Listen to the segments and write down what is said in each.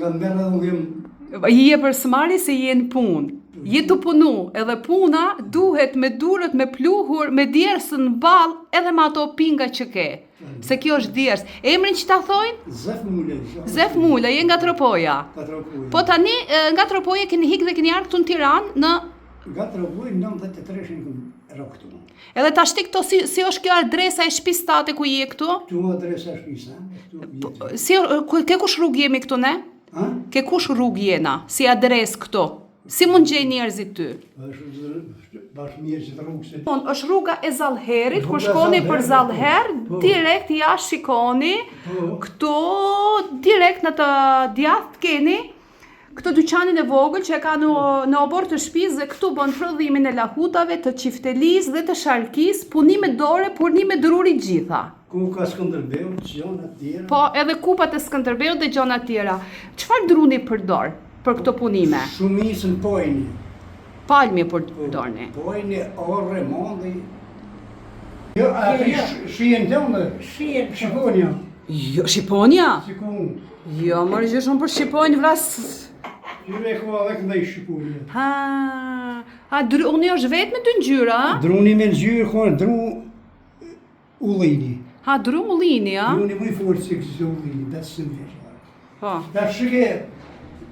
kam merë dhe unë Je për smari se je në punë. Je të punu, edhe puna duhet me durët, me pluhur, me djersën në balë, edhe me ato pinga që ke. Se kjo është djersë. Emrin që ta thojnë? Zef Mule. Zef Mule, je nga Tropoja. Po tani, nga Tropoja keni hikë dhe keni ardhur këtu në Tiranë, në... Nga Tropoja, 93-shin këm rë këtu. Edhe ta shti këto, si është kjo adresa e shtëpisë tate ku je këtu? Këtu adresa e shtëpisë, Si, ke kush rrugë jemi këtu ne? Ke kush rrugë jena, si adres këto? Si mund gjej njerëzit ty? Bashkë mirë që të rrugë se... është rruga e Zallherit, kur shkoni për Zallher, direkt ja shikoni, këtu direkt në të djathtë keni, këtë dyqanin e vogël që e ka në obor të shtëpisë dhe këtu bën prodhimin e lahutave, të qiftelisë dhe të sharkisë, punime dore, punime druri gjitha. Ku ka Skënderbeut, gjona të tjera. Po, edhe kupat e Skënderbeut dhe gjona të tjera. Çfarë druni përdor për këto punime? Shumicën pojni. Palmi përdorni. Pojni, orre, mondi. Jo, atë shien tonë. Shqiponia. Jo, Shqiponia? Shikon. Jo, mërë gjë shumë për Shqiponjë vras... Gjyre e koha dhe këndaj Shqiponia. Druni është vetë me dy ngjyra? Druni me ngjyrë, konë dru ullini. Dru ullini, a? Druni më i fortë se kësë ullini, besë së mërë. Po. Da shike,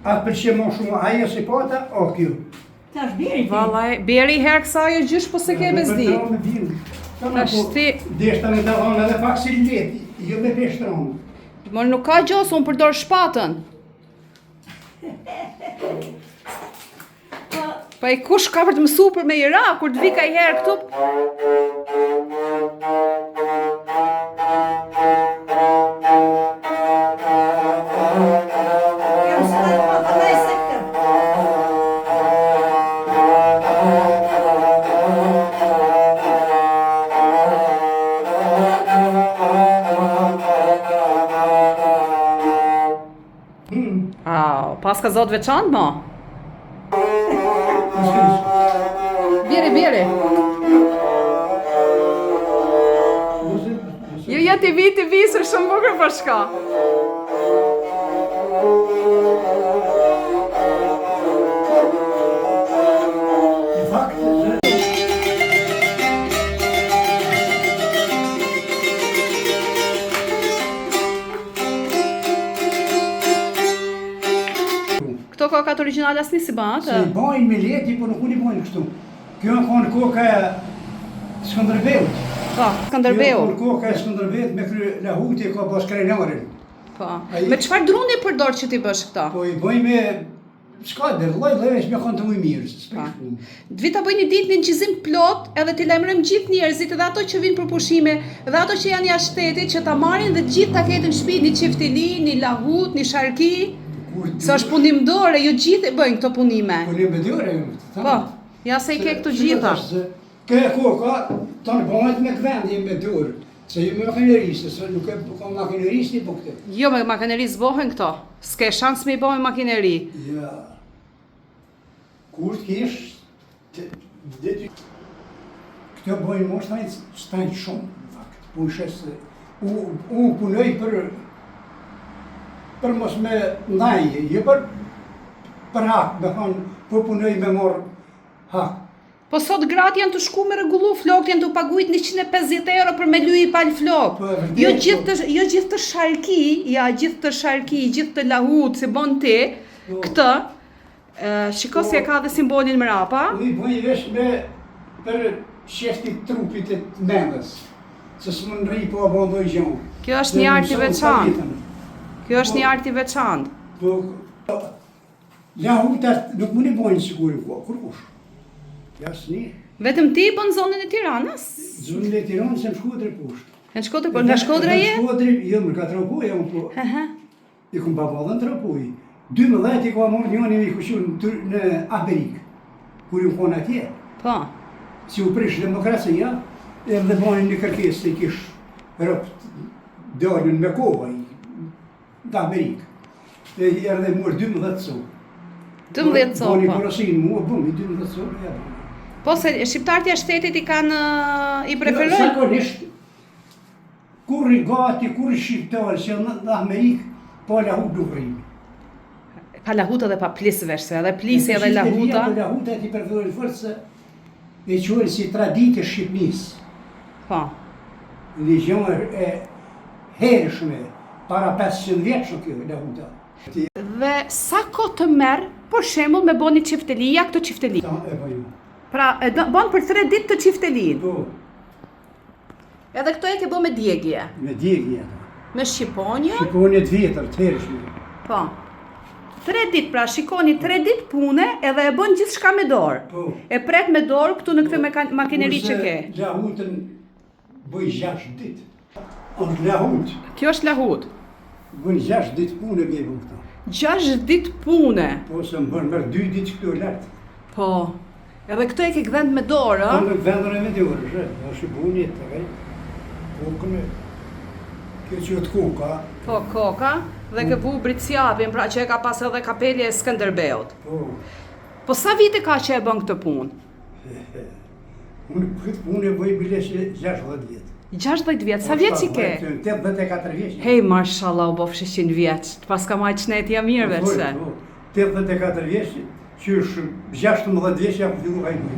atë përqe më shumë, ajo si pata, o kjo. Ta është beri ti? Valaj, beri herë kësa jo gjysh po se ke bezdi. Tash ti... Deshta me të dhanë edhe pak si leti, jo me peshtronë. Mërë nuk ka gjosë, unë përdor shpatën. Pa i kush ka për të mësu për me i ra, kur të vika i herë këtu... Pas ka zot veçantë, mo? Bjeri. Jo, ja ti vi, së shumë bukur për shka. Në fakt, Këto kokat originale asni si bëhat? se i bajnë me leti, por nuk unë i bajnë kështu. Kjo në konë koka e Skënderbeut. Po, Skënderbeu. Kjo në konë koka e Skënderbeut me kry lahuti ka pas krenarin. Po. Me çfarë druni përdor që ti bësh këta? Po i bëjnë me... Shka dhe lloj veç me konë të ujë mirë. Dvi ta bëjnë një ditë një ngjizim plot, edhe ti lajmërojmë gjithë njerëzit, edhe ato që vinë për pushime, edhe ato që janë jashtë shtetit, që ta marrin dhe gjithë ta ketin në shtëpi një qifteli, një lahut, një sharki. Se është punim dore, jo gjithë e bëjnë këto punime. Punim me dore, Po, ja se i ke këto gjitha. Këja koka, të në bëjt me këvendi me dorë. Se ju me makinerisë, se nuk e ka makinerisë një po këte. Jo, me makinerisë bëhen këto. S'ke shans me i bëhen makineri. Ja. Kur t'kesh, këto bëjnë më shtajnë shumë, në fakt. Po ishe unë punoj për mos me ndajje, jo për hak, me thonë, po punoj me morë hak. Po sot gratë janë të shku me rregullu flokët, janë të paguajt 150 euro për me luj i pal flokë. Jo gjithë të sharki, gjithë të sharki, gjithë të lahut, si bon ti, këtë, shiko si e ka dhe simbolin mrapa. Unë i bëjnë vesh me për shefti trupit e mendës, se së më nërri po abondoj gjonë. Kjo është një arti veçantë. Kjo është një arti veçantë. Po, lahutat nuk më një bojnë sigurin kërkush. Jasë një. Vetëm ti bën zonën e Tiranës? Zonën e Tiranës e më Shkodrë poshtë. Në Shkodrë, po nga Shkodra je? Në Shkodrë, jo, më ka Tropoj, e unë po. I këm baballën Tropoj. 12 i ka morë njëni me i kushu në Amerikë, kur ju konë atje. Po. Si u prish demokracia, e dhe bojnë një kërkes se i kish rëpt dojnë me kova në Amerikë. E erdhe morë 12 co. 12 co, Boni po. porosinë mua, bëmi 12 co, e bëmi. Po, se shqiptarët jashtë shtetit i kanë, i preferojnë? Zakonisht, kur i gati, kur i shqiptarë, që në Amerikë, po lahu duhrimi. Pa lahuta dhe pa plisvesh, se edhe plisi edhe lahuta. Lahuta ti përdojnë forse e quhen si traditë e Shqipnisë. Po. Religion e hershme, para 500 vjeç kjo lahuta. Dhe sa kohë të merr, për shembull, me boni çiftelia këto çifteli? E po ju. Pra, bën për 3 ditë të çiftelin. Po, Edhe këto e ke bë me djegje. me djegje. Me shqiponje. Shqiponje të vjetër, të hershme. Po. 3 ditë, pra shikoni 3 ditë pune edhe e bën gjithçka me dorë. Po. E pret me dorë këtu në këtë makineri që ke. Kurse lahutën bëj 6 ditë. Është lahut. Kjo është lahut. Bën 6 ditë punë me këto. 6 ditë pune. Po se më bën më 2 ditë këtu lart. Po. Edhe këto e ke gdhend me dorë, Po ë? në vendën e me dorë, është buni të kaj. Kokën e... Kjo që të koka. Po, koka. Dhe ke vu Britsjapin, pra që e ka pas edhe kapelje e Skënderbeut. Po, Po sa vite ka që e bën këtë punë? unë këtë punë e bëj bile 60 vjetë. 60 vjetë, sa vjetë që ke? 84 vjetë. Hej, mashallah, u bof 600 vjeç, pas ka maj qnetja mirë veçse. 84 vjetë, që është 16 vjetë ja ku fillu hajdu.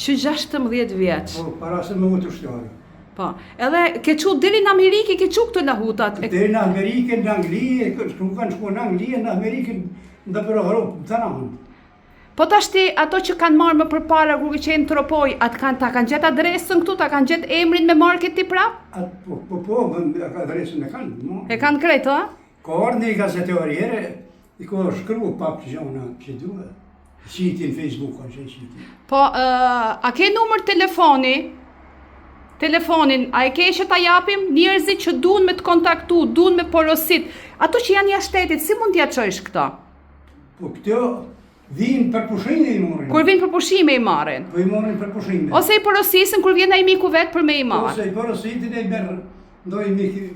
Që 16 vjeç. Po, para se me u të shtjarë. Po, edhe ke qu deri në Amerikë, ke qu këtë lahutat. Deri në Amerikën, në Angli, kanë shku në Angli, në Amerikën, në për Europë, të ranë. Po tashti ato që kanë marrë më përpara kur ke qenë tropoj, atë ta kanë gjetë adresën këtu, ta kanë gjetë emrin me market ti prap? Po, adresën e kanë. E kanë krejtë, a? Ka orë një gazetorjere, i ka shkru pak gjona që duhe. Qitin Facebook, a që qitin. Po, a ke numër telefoni? Telefonin, a e ke që ta japim njerëzit që duan me të kontaktu, duan me porosit. Ato që janë jashtë shtetit, si mund t'ja çojsh këto? Po këto vinë për pushime i morin. Kur vinë për pushime i marrin. Po i morin për pushime. Ose i porosisin kur vjen ai miku vet për me i marr. Ose i porositin e merë, ndoj miki,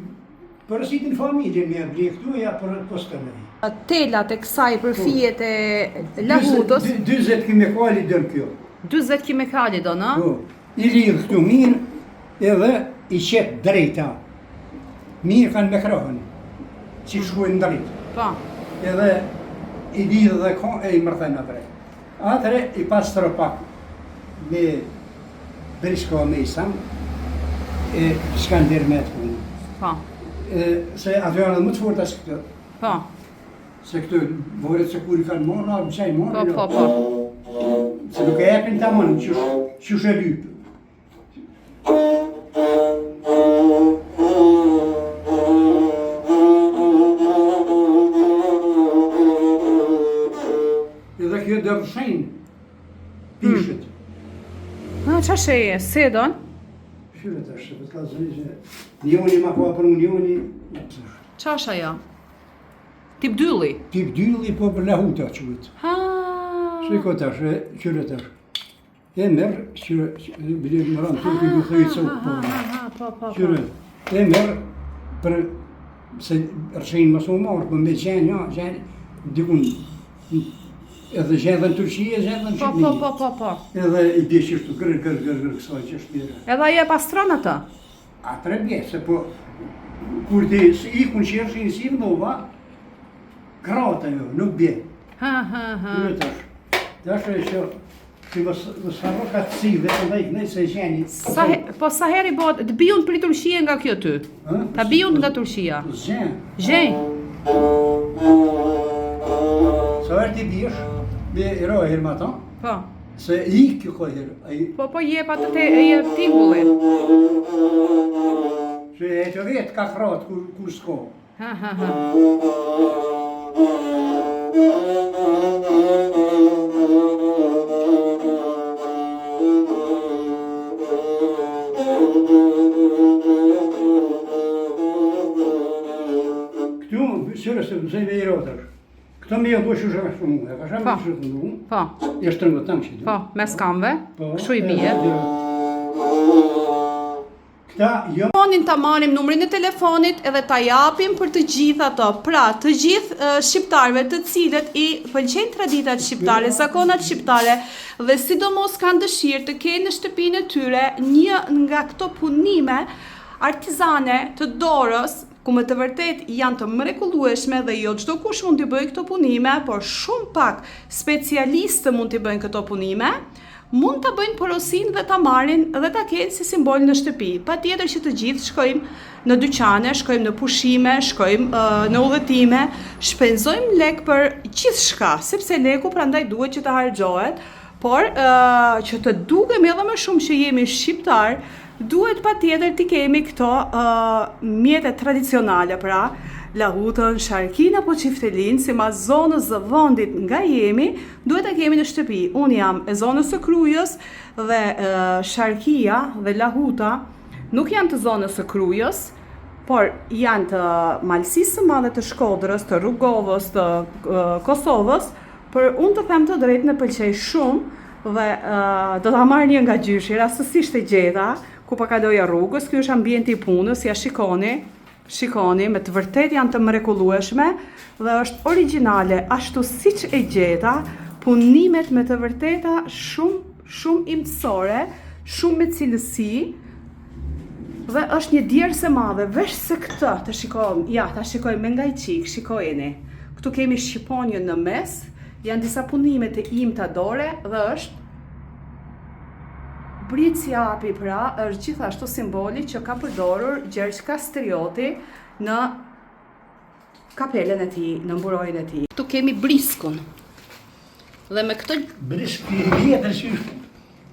porositin familje me blie këtu, ja për postëllë. Telat e kësaj për fijet e lahutës, 20 kimikali dën kjo. 40 kimikali do, në? Po, i lidh këtu mirë, edhe i qetë drejta. Mirë kanë me krohën, që shkojnë drejtë. Po. Edhe i lidhë dhe e i mërthejnë atëre. Atëre i pastro pak me brisko me isam, e Skander me të punë. Po. Se ato janë dhe më të forta se këtë. Po. Se këtë voret se kur i kanë morë, më qaj morë. Po. Se nuk e epin të amon, që shë lypë. Edhe kjo dërshejnë, pishët. Qa sheje, se don? Shyret është, për të ka zëni që njoni ma ka për njoni. Qa është ajo? Tip dylli? Tip dylli, po për lahuta qëtë. Ha. Shiko të është, qyret është. E merë, bile më ranë të këtë duke i cokë, po. Qyret. E merë, për se rëshejnë më shumë marë, për me gjenë, dikun, edhe gjenë në Turqie, gjenë në Shqipni. Po. Edhe i bje qështu gërë kësaj që shpire. Edhe aje pastron atë? A tre bje, se po, kur ti ikun qërshin si vënova, krata jo, nuk bje. Qyret është. Të është e që, që më s'harro ka të cilë, dhe të dhejkë nëjë se gjeni. Po sa heri bëhet, të bijun për Turqia nga kjo ty? Ta bijun nga Turqia? Zhen. Zhen? Sa është i bjesh, me i rojë herë ma ta, Po. se i kjo ka herë. Po jep atë te jep tingullin. Se e që vetë ka kratë kur s'ko. Këtu, sërës të mësej me i rotër. Këto me jo do shushë ka shumë, e ka shumë shushë të ndu. Po. E shtërnë të tamë që du. Po, me skamve, kështu i bie. Këta jo... Telefonin ta marrim numrin e telefonit edhe ta japim për të gjithë ato. Pra, të gjithë shqiptarëve të cilët i pëlqejnë traditat shqiptare, zakonat shqiptare dhe sidomos kanë dëshirë të kenë në shtëpinë e tyre një nga këto punime artizane të dorës, ku me të vërtet janë të mrekullueshme dhe jo çdo kush mund t'i bëjë këto punime, por shumë pak specialistë mund t'i bëjnë këto punime, mund ta bëjnë porosin dhe ta marrin dhe ta kenë si simbol në shtëpi. Patjetër që të gjithë shkojmë në dyqane, shkojmë në pushime, shkojmë në udhëtime, shpenzojmë lek për gjithçka, sepse leku prandaj duhet që të harxhohet, por që të dukemi edhe më shumë që jemi shqiptar, duhet patjetër t'i kemi këto mjetet tradicionale, pra lahutën, sharkin apo çiftelin, si mas zonës së vendit nga jemi, duhet ta kemi në shtëpi. Unë jam e zonës së Krujës dhe sharkia dhe lahuta nuk janë të zonës së Krujës, por janë të Malësisë së Madhe, të Shkodrës, të Rrugovës, të Kosovës, por unë të them të drejtë në pëlqej shumë dhe do ta marr një nga gjyshi, rastësisht e gjeta, ku pa kaloja rrugës, ky është ambienti i punës, ja shikoni, me të vërtet janë të mrekullueshme dhe është origjinale, ashtu siç e gjeta, punimet me të vërteta shumë imtësore, shumë me cilësi, dhe është një djersë e madhe, veç se këtë të shikojmë, ja, ta shikojmë me nga i qik, shikojeni, këtu kemi shqiponjën në mes, janë disa punime të imta dore dhe është Brici Api, pra, është gjithashtu simboli që ka përdorur Gjergj Kastrioti në kapelen e tij, në mburojën e tij. Këtu kemi briskun. Dhe me këtë Brisk i vjetër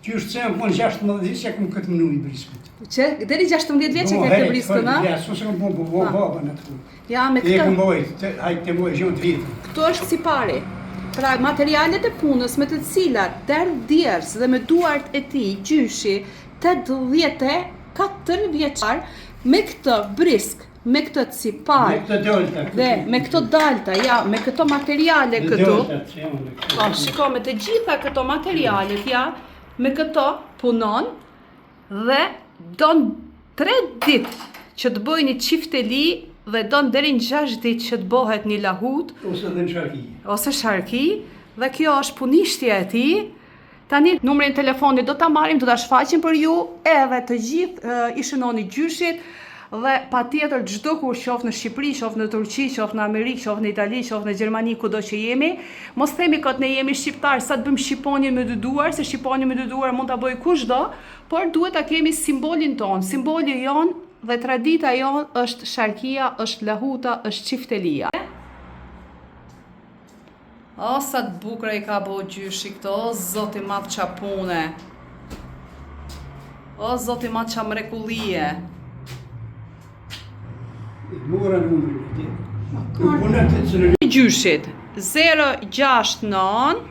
që është se më 16 vjeç që kam këtë mënuj briskut. që deri 16 vjeç që ke këtë briskun, a? Ja, s'u bo baba në atë. Ja, me E kam këtë. bëj, hajt të bëj gjë të vjetë. Këtu është sipari. Pra, materialet e punës me të cilat derdhjes dhe me duart e tij gjyshi 84 vjeçar me këtë brisk, me këtë cipar Me këtë dolta. dhe me këto dalta, ja, me këto materiale këtu. Po, shiko, me të gjitha këto materialet, ja, me këto punon dhe don 3 ditë që të bëjë një çifteli dhe don deri në 6 ditë që të bëhet një lahut Ose dhe në sharki. ose sharki, dhe kjo është punishtja e tij. Tani numrin telefonit do ta marrim, do ta shfaqim për ju, edhe të gjithë i shënoni gjyshit dhe patjetër çdo kur qoftë në Shqipëri, qoftë në Turqi, qoftë në Amerikë, qoftë në Itali, qoftë në Gjermani, kudo që jemi, mos themi kot ne jemi shqiptar, sa të bëjmë shqiponje me dy duar, se shqiponje me dy duar mund ta bëj kushdo, por duhet ta kemi simbolin ton, simboli jon dhe tradita jon është sharkia, është lahuta, është çiftelia. O, sa të bukra i ka bo gjyshi këto, o zoti madh qa pune. O zoti madh qa mrekullie. Mora numrin. Punat të cilën Gjyshit 069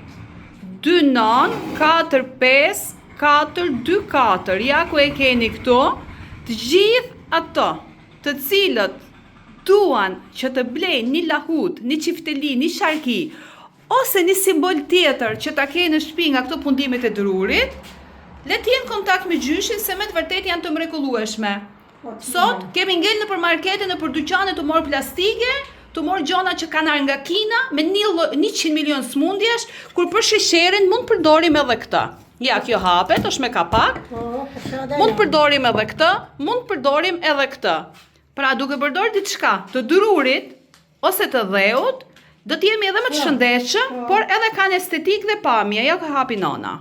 29 45 424. Ja ku e keni këtu, të gjithë ato të cilët duan që të blejnë një lahut, një çifteli, një sharki, ose një simbol tjetër që ta keni në shtëpi nga këto pundimet e drurit, le të jenë kontakt me gjyshin se me të vërtet janë të mrekullueshme. Sot kemi ngel në për markete, në për dyqane të morë plastike, të morë gjona që kanë arë nga Kina me 100 milion smundjesh, kur për sheqerin mund përdorim edhe këtë. Ja, kjo hapet, është me kapak. Mund përdorim edhe këtë, mund përdorim edhe këtë. Pra, duke përdorur diçka të drurit ose të dheut, do të jemi edhe më të shëndetshëm, por edhe kanë estetik dhe pamje, ja ka hapi nona.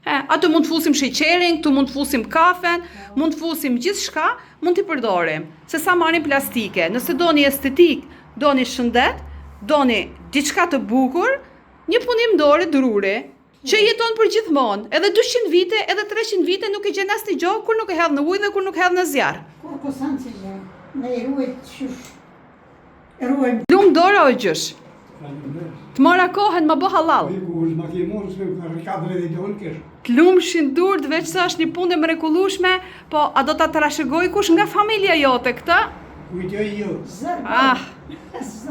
Atë mund të fusim sheqerin, këtu mund të fusim kafen, mund të fusim gjithçka, mund t'i përdorim. Se sa marrim plastike, nëse doni estetik, doni shëndet, doni diçka të bukur, një punim dore druri, që jeton për gjithmonë, edhe 200 vite, edhe 300 vite nuk e gjen asnjë gjë kur nuk e hedh në ujë dhe kur nuk hedh në zjarr. Kur kusan që gjë, ne i ruajt shush. Ruajm. Lum dorë o gjysh. Të mora kohën më bë halal. Të lumshin durt veç se është një punë e mrekullueshme, po a do ta trashëgoj kush nga familja jote këtë? Kujtoj jo. Ah,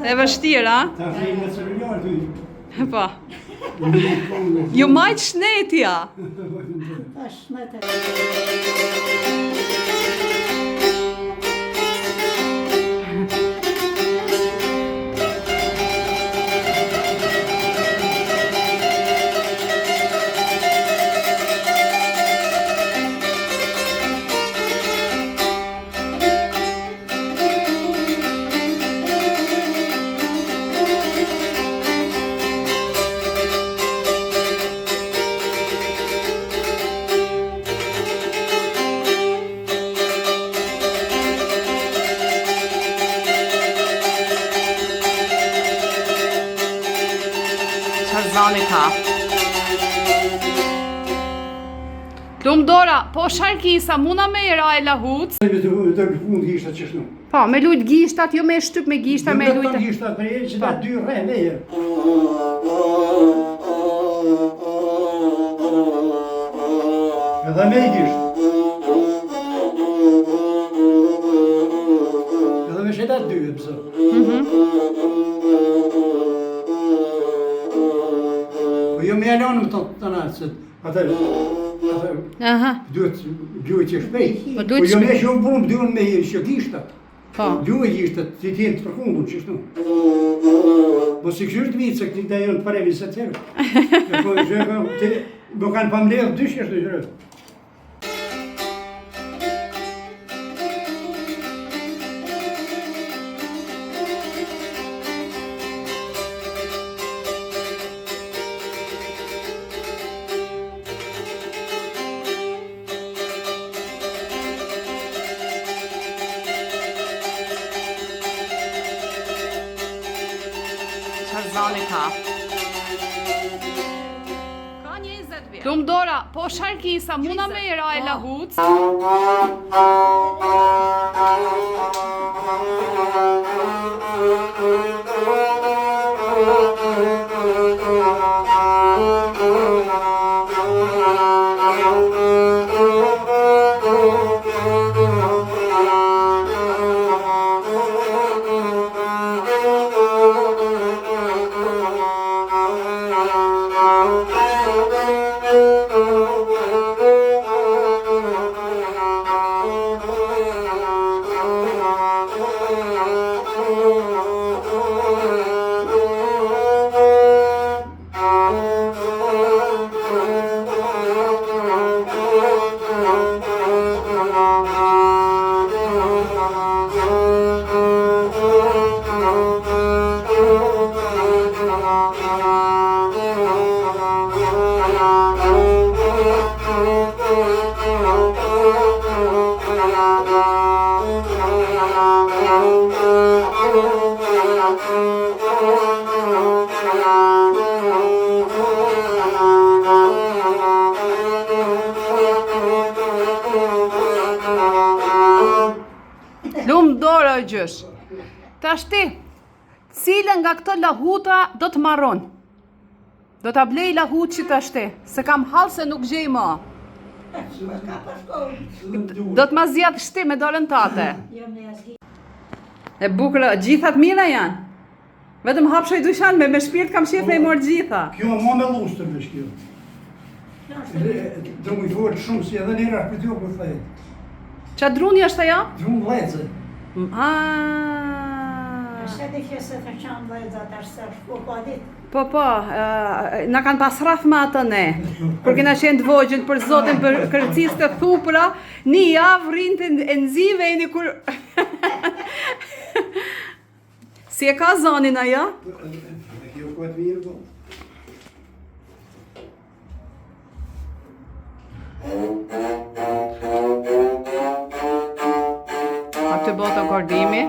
e vështirë, a? Ta vjen në celular ty. Po. Ju majt shnetja. Tash në të... Zani ka. Lumë Dora, po Sharkisa, muna me i ra e lahuc? Të fund gishtat që shnu. Po, me lujt gishtat, jo me shtyp me gishtat, me lujt... Në të gishtat për e që ta 2 rreme e. Edhe me i gisht. Edhe me shetat 2 e pësë. Po jo me jalonë më të natë, se atër... Aha. Duhet që shpejt. Po Po jo me që unë punë, duhet me që gishtat. Po. Duhet gishtat, të tjenë të përkundur që shtu. Po si këshur të vitë, se këti da jonë të parevi se të tërë. Po që më kanë pëmledhë dyshke shtu qërë. Zani ka. Ka 20 vjet. Lumë Dora, po Sharkisa, muna me i ra e lahuc? Lumë Dora o gjysh. Tashti, cilën nga këto lahuta do të marron? Do t'a blej lahut që tashti, se kam halë se nuk gjej më. Do t'ma zjadh shti me dorën tate. E bukra, gjithat mira janë. Vetëm hapshoj dushan me shpirt kam shef me i morë gjitha. Kjo më me lustër me shkjo. Do më i duhet shumë si edhe njëra për tjo për thejt. Qa druni është ajo? Drunë lece. Se di që se të qanë lezat ashtë shpo po dit. Po, na kanë pasraf me atë ne. Kur kena qenë të vogjën për zotin për kërëcis të thupra, një javë rinë të nëzive e një kur... Si e ka zonin ajo? Kjo këtë mirë po. A të botë o kordimi.